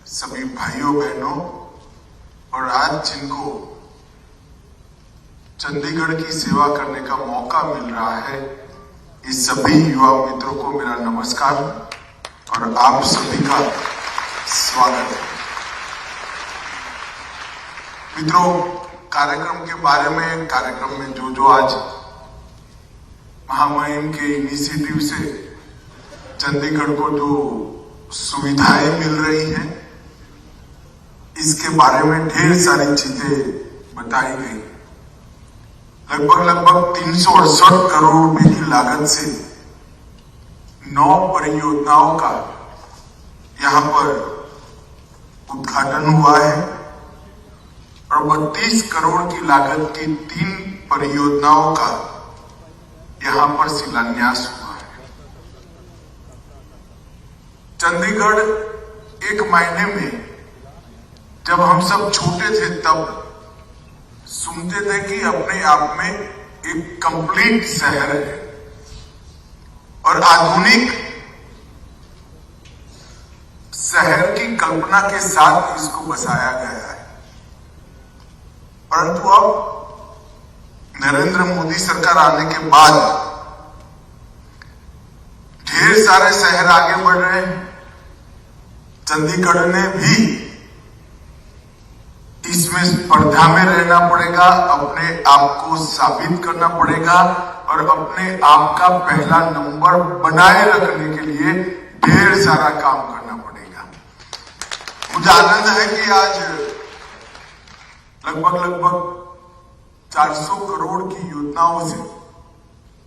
सभी भाइयों बहनों और आज जिनको चंडीगढ़ की सेवा करने का मौका मिल रहा है, इस सभी युवा मित्रों को मेरा नमस्कार और आप सभी का स्वागत है। मित्रों, कार्यक्रम के बारे में, कार्यक्रम में जो आज महामहिम के इनिशिएटिव से चंडीगढ़ को जो सुविधाएं मिल रही हैं, इसके बारे में ढेर सारी चीजें बताई गई। लगभग 368 करोड़ रुपए की लागत से 9 परियोजनाओं का यहां पर उद्घाटन हुआ है और 32 करोड़ की लागत की 3 परियोजनाओं का यहां पर शिलान्यास हुआ है। चंडीगढ़ एक मायने में जब हम सब छोटे थे तब सुनते थे कि अपने आप में एक कंप्लीट शहर है और आधुनिक शहर की कल्पना के साथ इसको बसाया गया है। परंतु अब नरेंद्र मोदी सरकार आने के बाद ढेर सारे शहर आगे बढ़ रहे हैं। चंडीगढ़ ने भी इसमें स्पर्धा में रहना पड़ेगा, अपने आप को साबित करना पड़ेगा और अपने आप का पहला नंबर बनाए रखने के लिए ढेर सारा काम करना पड़ेगा। मुझे आनंद है कि आज लगभग 400 करोड़ की योजनाओं से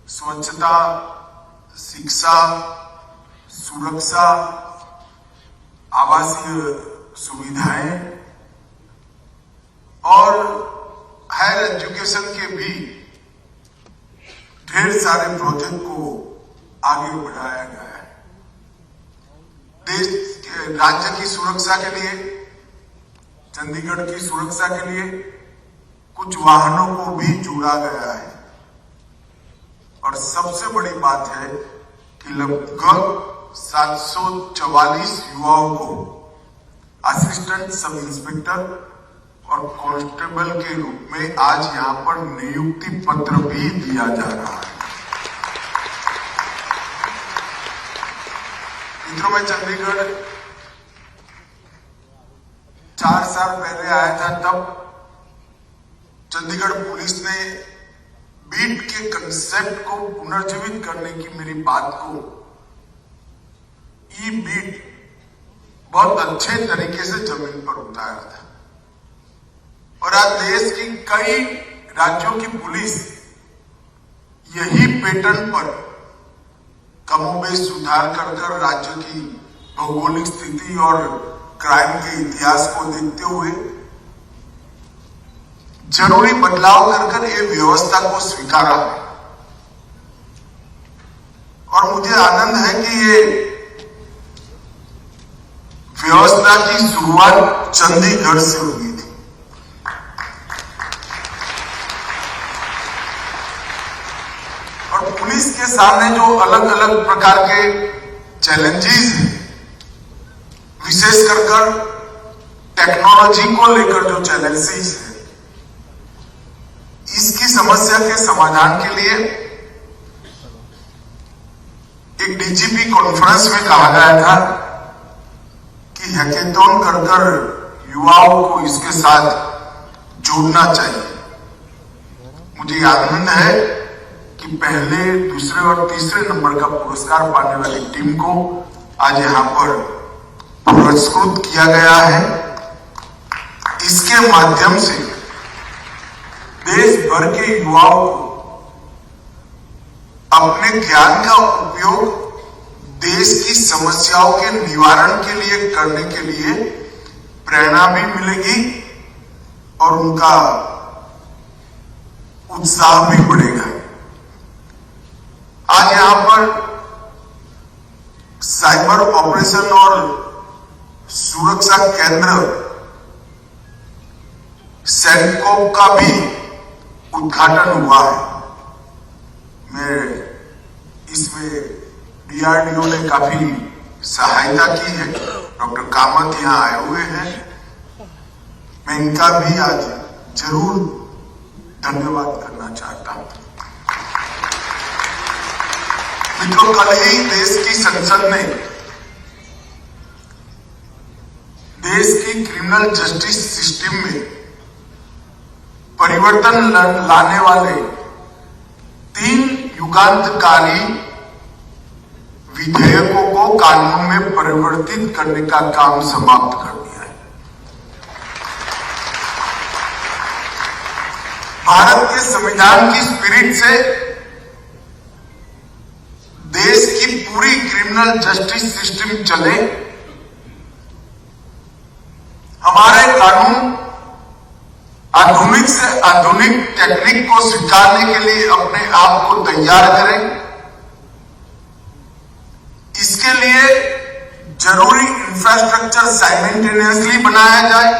स्वच्छता, शिक्षा, सुरक्षा, आवासीय सुविधाएं और हायर एजुकेशन के भी ढेर सारे प्रोजेक्ट को आगे बढ़ाया गया है। देश के राज्य की सुरक्षा के लिए, चंडीगढ़ की सुरक्षा के लिए कुछ वाहनों को भी जोड़ा गया है और सबसे बड़ी बात है कि लगभग 744 युवाओं को असिस्टेंट सब इंस्पेक्टर और कांस्टेबल के रूप में आज यहां पर नियुक्ति पत्र भी दिया जा रहा है। मित्रों, मैं चंडीगढ़ 4 साल पहले आया था, तब चंडीगढ़ पुलिस ने बीट के कंसेप्ट को पुनर्जीवित करने की मेरी बात को ई बीट बहुत अच्छे तरीके से जमीन पर उतारा था और आज देश की कई राज्यों की पुलिस यही पैटर्न पर कमोबेश सुधार कर राज्य की भौगोलिक स्थिति और क्राइम के इतिहास को देखते हुए जरूरी बदलाव कर ये व्यवस्था को स्वीकारा है। और मुझे आनंद है कि ये व्यवस्था की शुरुआत चंडीगढ़ से हुई थी। और पुलिस के सामने जो अलग अलग प्रकार के चैलेंजेस हैं, विशेष कर टेक्नोलॉजी को लेकर जो चैलेंजेस हैं, इसकी समस्या के समाधान के लिए एक डीजीपी कॉन्फ्रेंस में कहा गया था कि हैकेथॉन कर युवाओं को इसके साथ जोड़ना चाहिए। मुझे आनंद है कि पहले, दूसरे और तीसरे नंबर का पुरस्कार पाने वाली टीम को आज यहां पर पुरस्कृत किया गया है। इसके माध्यम से देश भर के युवाओं को अपने ज्ञान का उपयोग देश की समस्याओं के निवारण के लिए करने के लिए प्रेरणा भी मिलेगी और उनका उत्साह भी बढ़ेगा। आज यहां पर साइबर ऑपरेशन और सुरक्षा केंद्र सैनिकों का भी उद्घाटन हुआ है। मैं इसमें DRDO ने काफी सहायता की है डॉक्टर कामत यहां आए हुए हैं, मैं इनका भी आज जरूर धन्यवाद करना चाहता हूं। मित्रों, कल ही देश की संसद ने देश की क्रिमिनल जस्टिस सिस्टम में परिवर्तन लाने वाले 3 युगांतकारी विधेयकों को कानून में परिवर्तित करने का काम समाप्त कर दिया है। भारत के संविधान की स्पिरिट से देश की पूरी क्रिमिनल जस्टिस सिस्टम चले, हमारे कानून आधुनिक से आधुनिक टेक्निक को स्वीकारने के लिए अपने आप को तैयार करें। इसके लिए जरूरी इंफ्रास्ट्रक्चर साइमल्टेनियसली बनाया जाए।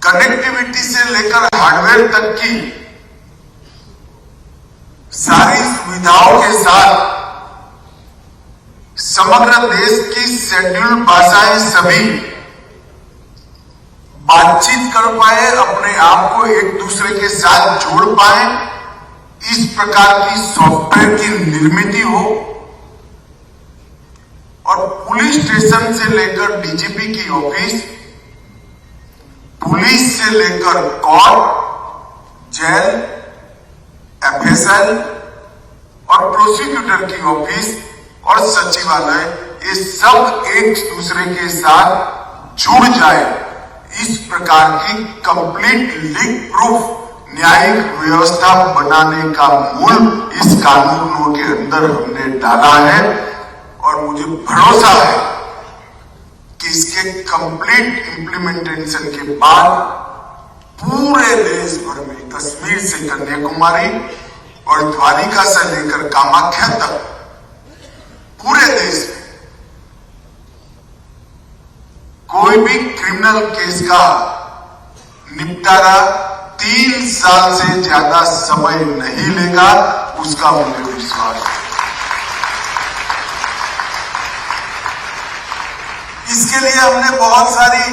कनेक्टिविटी से लेकर हार्डवेयर तक की सारी सुविधाओं के साथ समग्र देश की शेड्यूल्ड भाषाएं सभी बातचीत कर पाए, अपने आप को एक दूसरे के साथ जोड़ पाए, इस प्रकार की सॉफ्टवेयर की निर्मित हो और पुलिस स्टेशन से लेकर डीजीपी की ऑफिस, पुलिस से लेकर कोर्ट, जेल, एफएसएल और प्रोसिक्यूटर की ऑफिस और सचिवालय, ये सब एक दूसरे के साथ जुड़ जाए, इस प्रकार की कंप्लीट लीक प्रूफ न्यायिक व्यवस्था बनाने का मूल इस कानूनों के अंदर हमने डाला है। और मुझे भरोसा है कि इसके कंप्लीट इंप्लीमेंटेशन के बाद पूरे देश भर में, कश्मीर से कन्याकुमारी और द्वारिका से लेकर कामाख्या तक पूरे देश में कोई भी क्रिमिनल केस का निपटारा 3 साल से ज्यादा समय नहीं लेगा, उसका मुझे विश्वास है। इसके लिए हमने बहुत सारी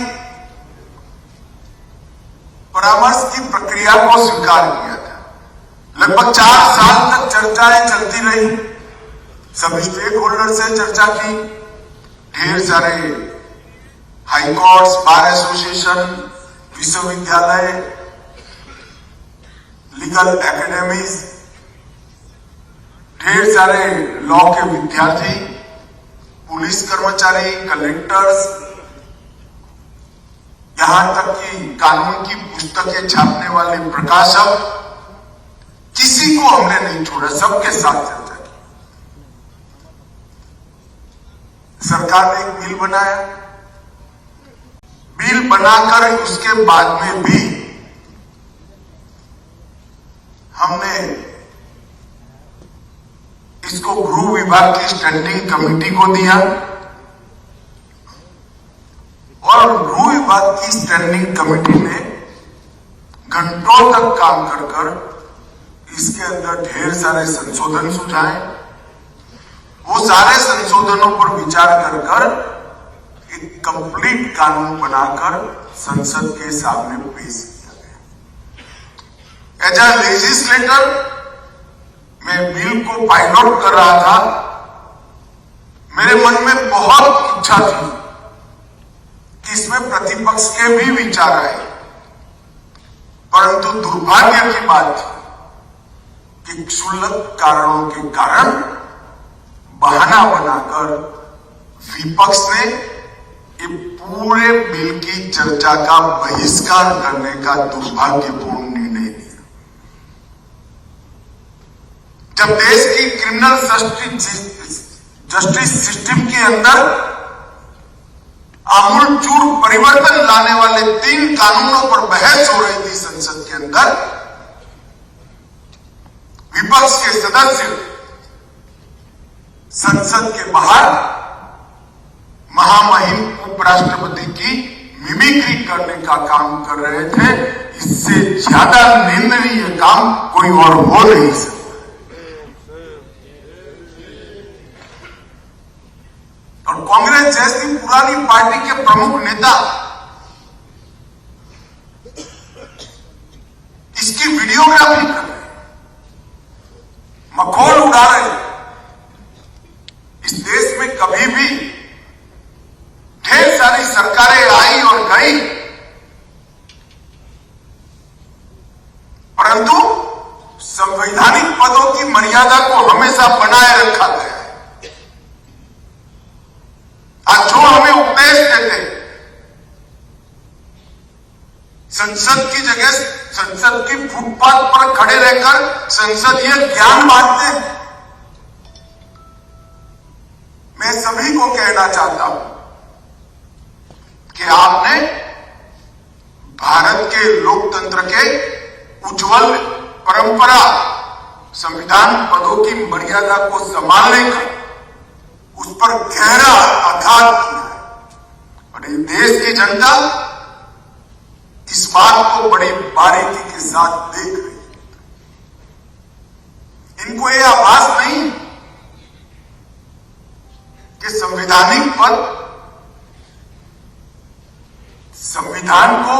परामर्श की प्रक्रिया को स्वीकार किया था। लगभग 4 साल तक चर्चाएं चलती रही, सभी स्टेक होल्डर से चर्चा की, ढेर सारे हाई कोर्ट्स, बार एसोसिएशन, विश्वविद्यालय, लीगल एकेडमीज, ढेर सारे लॉ के विद्यार्थी, पुलिस कर्मचारी, कलेक्टर्स, यहां तक कि कानून की पुस्तकें छापने वाले प्रकाशक, किसी को हमने नहीं छोड़ा, सबके साथ चर्चा की। सरकार ने एक बिल बनाया, बिल बनाकर उसके बाद में भी हमने इसको गृह विभाग की स्टैंडिंग कमेटी को दिया और गृह विभाग की स्टैंडिंग कमेटी ने घंटों तक काम कर इसके अंदर ढेर सारे संशोधन सुझाए। वो सारे संशोधनों पर विचार कर एक कंप्लीट कानून बनाकर संसद के सामने पेश किया गया। एज ए लेजिस्लेटर मैं बिल को पायलट कर रहा था, मेरे मन में बहुत इच्छा थी कि इसमें प्रतिपक्ष के भी विचार आए, परंतु दुर्भाग्य की बात थी कि क्षुल्लक कारणों के कारण बहाना बनाकर विपक्ष ने ये पूरे बिल की चर्चा का बहिष्कार करने का दुर्भाग्यपूर्ण निर्णय लिया। जब देश की क्रिमिनल जस्टिस सिस्टम के अंदर आमूलचूल परिवर्तन लाने वाले 3 कानूनों पर बहस हो रही थी संसद के अंदर, विपक्ष के सदस्य संसद के बाहर महामहिम उपराष्ट्रपति की मिमिक्री करने का काम कर रहे थे। इससे ज्यादा निंदनीय काम कोई और हो नहीं सकता। कांग्रेस जैसी पुरानी पार्टी के प्रमुख नेता इसकी वीडियोग्राफी कर रहे, मखौल उड़ा रहे। इस देश में कभी भी ढेर सारी सरकारें आई और गई, परंतु संवैधानिक पदों की मर्यादा को हमेशा बनाए रखा गया है। आज जो हमें उपदेश देते, संसद की जगह संसद की फुटपाथ पर खड़े रहकर संसदीय ज्ञान बांटते हैं। मैं सभी को कहना चाहता हूं कि आपने भारत के लोकतंत्र के उज्जवल परंपरा, संविधान पदों की मर्यादा को संभालने का उस पर गहरा आघात किया है और इस देश की जनता इस बात को बड़ी बारीकी के साथ देख रही है। इनको यह आभास नहीं कि संवैधानिक पद संविधान को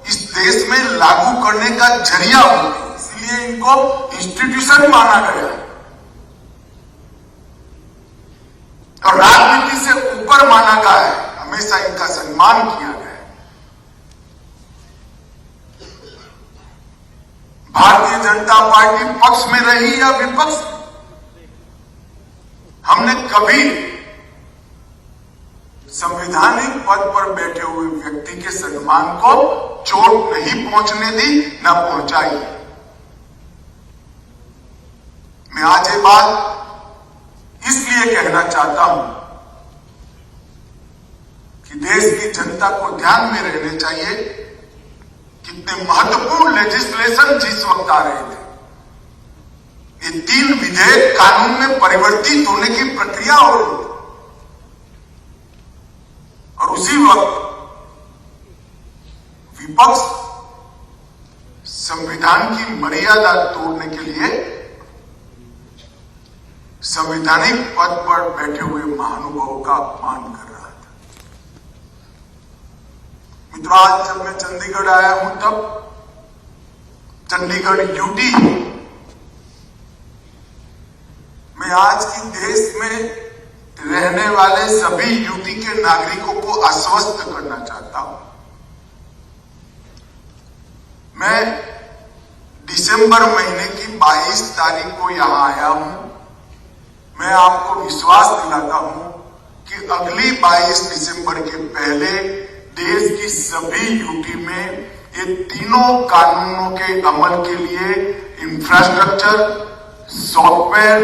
इस देश में लागू करने का जरिया होते हैं, इसलिए इनको इंस्टीट्यूशन माना गया है और राजनीति से ऊपर माना गया है। हमेशा इनका सम्मान किया गया है। भारतीय जनता पार्टी पक्ष में रही या विपक्ष, हमने कभी संवैधानिक पद पर बैठे हुए व्यक्ति के सम्मान को चोट नहीं पहुंचने दी, न पहुंचाई। मैं आज ये बात इसलिए कहना चाहता हूं कि देश की जनता को ध्यान में रहने चाहिए कितने महत्वपूर्ण लेजिस्लेशन जिस वक्त आ रहे थे। ये 3 विधेयक कानून में परिवर्तित होने की प्रक्रिया हो रही थी और उसी वक्त विपक्ष संविधान की मर्यादा तोड़ने के लिए संवैधानिक पद पर बैठे हुए महानुभावों का अपमान कर रहा था। मित्रों, आज जब मैं चंडीगढ़ आया हूं तब चंडीगढ़ यूटी मैं आज की देश में रहने वाले सभी यूटी के नागरिकों को आश्वस्त करना चाहता हूं। मैं दिसंबर महीने की 22 तारीख को यहां आया हूं। मैं आपको विश्वास दिलाता हूं कि अगली 22 दिसंबर के पहले देश की सभी यूटी में ये तीनों कानूनों के अमल के लिए इंफ्रास्ट्रक्चर, सॉफ्टवेयर,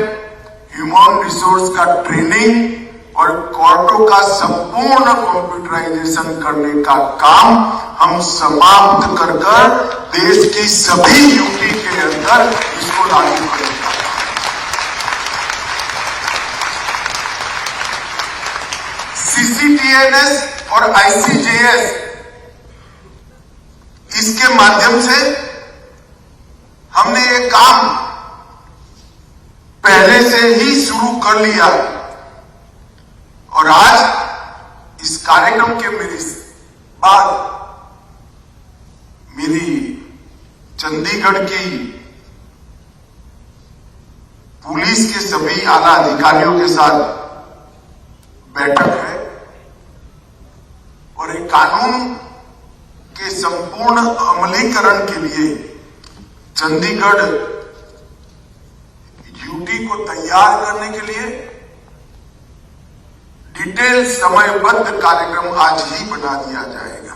ह्यूमन रिसोर्स का ट्रेनिंग और कोर्टों का संपूर्ण कंप्यूटराइजेशन करने का काम हम समाप्त कर देश की सभी यूटी के अंदर इसको लागू करेंगे। सीसीटीएनएस और आईसीजेएस, इसके माध्यम से हमने ये काम पहले से ही शुरू कर लिया और आज इस कार्यक्रम के बाद मेरी चंडीगढ़ की पुलिस के सभी आला अधिकारियों के साथ बैठक है और एक कानून के संपूर्ण अमलीकरण के लिए चंडीगढ़ यूटी को तैयार करने के लिए डिटेल समयबद्ध कार्यक्रम आज ही बना दिया जाएगा।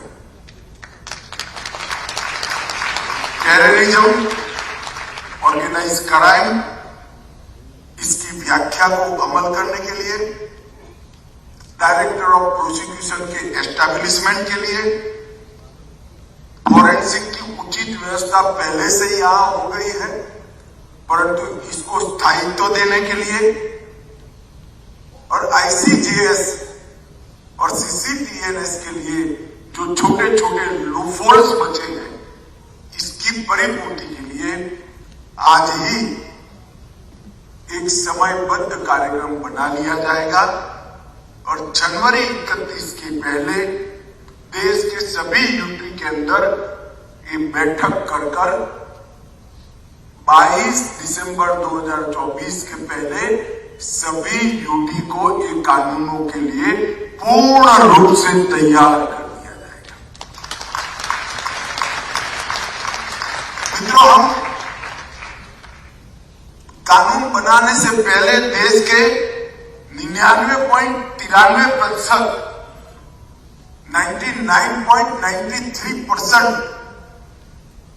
टेररिज्म, ऑर्गेनाइज क्राइम, इसकी व्याख्या को अमल करने के लिए, डायरेक्टर ऑफ प्रोसिक्यूशन के एस्टैब्लिशमेंट के लिए, फॉरेंसिक की उचित व्यवस्था पहले से ही यहां हो गई है, परंतु इसको स्थायित्व देने के लिए और आईसीजेएस और सीसीटीएनएस के लिए जो छोटे छोटे लूपहोल्स बचे हैं, इसकी परिपूर्ति के लिए आज ही एक समयबद्ध कार्यक्रम बना लिया जाएगा और जनवरी 31 के पहले देश के सभी यूटी के अंदर ये बैठक कर 22 दिसंबर 2024 के पहले सभी यूटी को इन कानूनों के लिए पूर्ण रूप से तैयार कर दिया जाएगा। मित्रों, हम कानून बनाने से पहले देश के 99.93%, 99.93%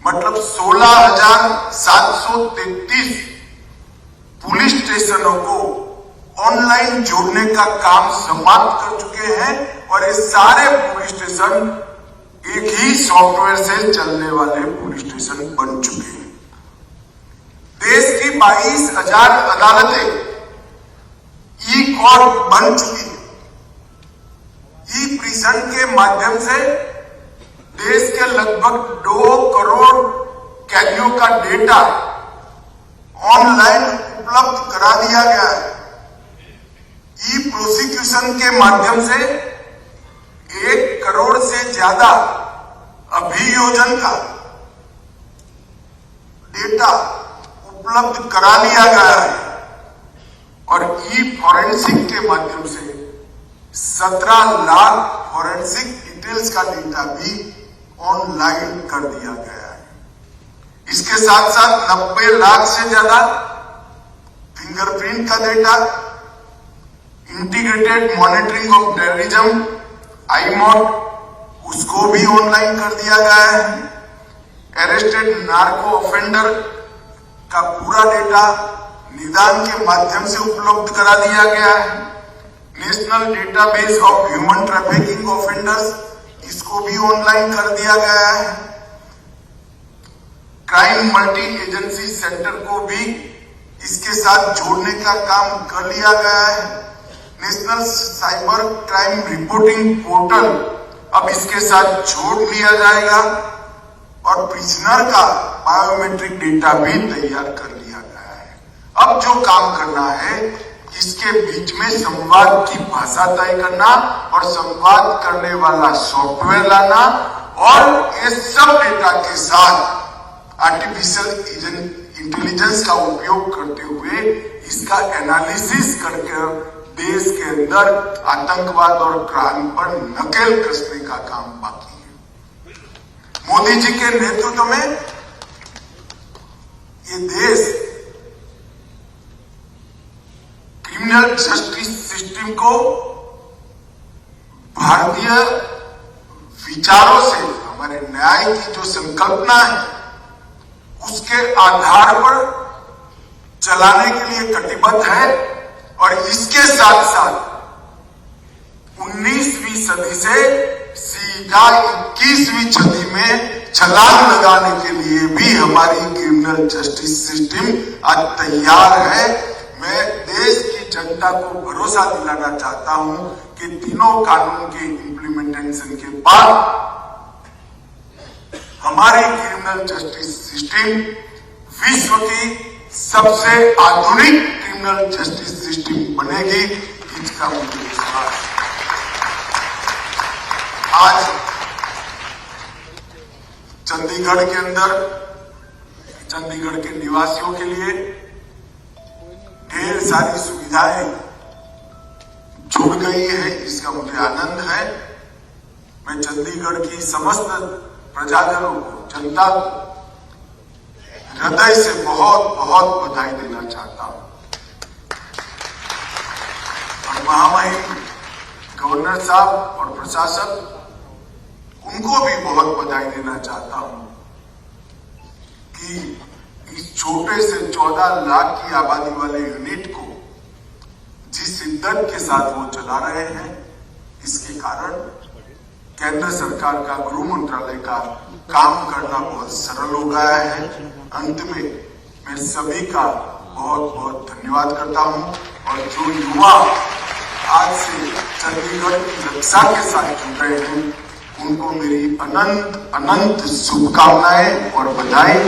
मतलब 16,733 पुलिस स्टेशनों को ऑनलाइन जोड़ने का काम समाप्त कर चुके हैं और ये सारे पुलिस स्टेशन एक ही सॉफ्टवेयर से चलने वाले पुलिस स्टेशन बन चुके हैं। देश की 22,000 अदालतें ई कोर्ट बन चुकी है। ई प्रिजन के माध्यम से देश के लगभग 2 करोड़ कैदियों का डेटा ऑनलाइन उपलब्ध करा दिया गया है। ई प्रोसिक्यूशन के माध्यम से 1 करोड़ से ज्यादा अभियोजन का डेटा उपलब्ध करा लिया गया है और ई फॉरेंसिक के माध्यम से 17 लाख फॉरेंसिक डिटेल्स का डेटा भी ऑनलाइन कर दिया गया है। इसके साथ साथ 90 लाख से ज्यादा फिंगरप्रिंट का data, integrated monitoring of terrorism IMOT, उसको भी ऑनलाइन कर दिया गया है। अरेस्टेड नार्को ऑफेंडर का पूरा डेटा निदान के माध्यम से उपलब्ध करा दिया गया है। National database of human trafficking offenders, इसको भी ऑनलाइन कर दिया गया है। क्राइम मल्टी एजेंसी सेंटर को भी इसके साथ जोड़ने का काम कर लिया गया है। National cyber crime reporting portal अब इसके साथ जोड़ लिया जाएगा और प्रिजनर का बायोमेट्रिक डेटा भी तैयार कर लिया गया है। अब जो काम करना है, इसके बीच में संवाद की भाषा तय करना और संवाद करने वाला सॉफ्टवेयर लाना और ये सब डेटा के साथ आर्टिफिशियल इंटेलिजेंस का उपयोग करते हुए इसका एनालिसिस करके देश के अंदर आतंकवाद और क्राइम पर नकेल कसने का काम बाकी है। मोदी जी के नेतृत्व में ये देश क्रिमिनल जस्टिस सिस्टम को भारतीय विचारों से, हमारे न्याय की जो संकल्पना है उसके आधार पर चलाने के लिए कटिबद्ध है और इसके साथ साथ 19वीं सदी से सीधा 21वीं सदी में छलांग लगाने के लिए भी हमारी क्रिमिनल जस्टिस सिस्टम आज तैयार है। मैं देश की जनता को भरोसा दिलाना चाहता हूं कि तीनों कानून के इम्प्लीमेंटेशन के बाद हमारी क्रिमिनल जस्टिस सिस्टम विश्व की सबसे आधुनिक क्रिमिनल जस्टिस सिस्टम बनेगी, इसका मुझे विश्वास है। आज चंडीगढ़ के अंदर चंडीगढ़ के निवासियों के लिए ढेर सारी सुविधाएं जुड़ गई है, इसका मुझे आनंद है। मैं चंडीगढ़ की समस्त प्रजाजनों को, जनता को हृदय से बहुत बहुत बधाई देना चाहता हूं और महामहिम गवर्नर साहब और प्रशासन, उनको भी बहुत बधाई देना चाहता हूं कि इस छोटे से 14 लाख की आबादी वाले यूनिट को जिस शिद्दत के साथ वो चला रहे हैं, इसके कारण केंद्र सरकार का गृह मंत्रालय का काम करना बहुत सरल हो गया है। अंत में मैं सभी का बहुत बहुत धन्यवाद करता हूं और जो युवा आज से चंडीगढ़ की रक्षा के साथ जुड़ रहे हैं, उनको मेरी अनंत अनंत शुभकामनाएं और बधाई।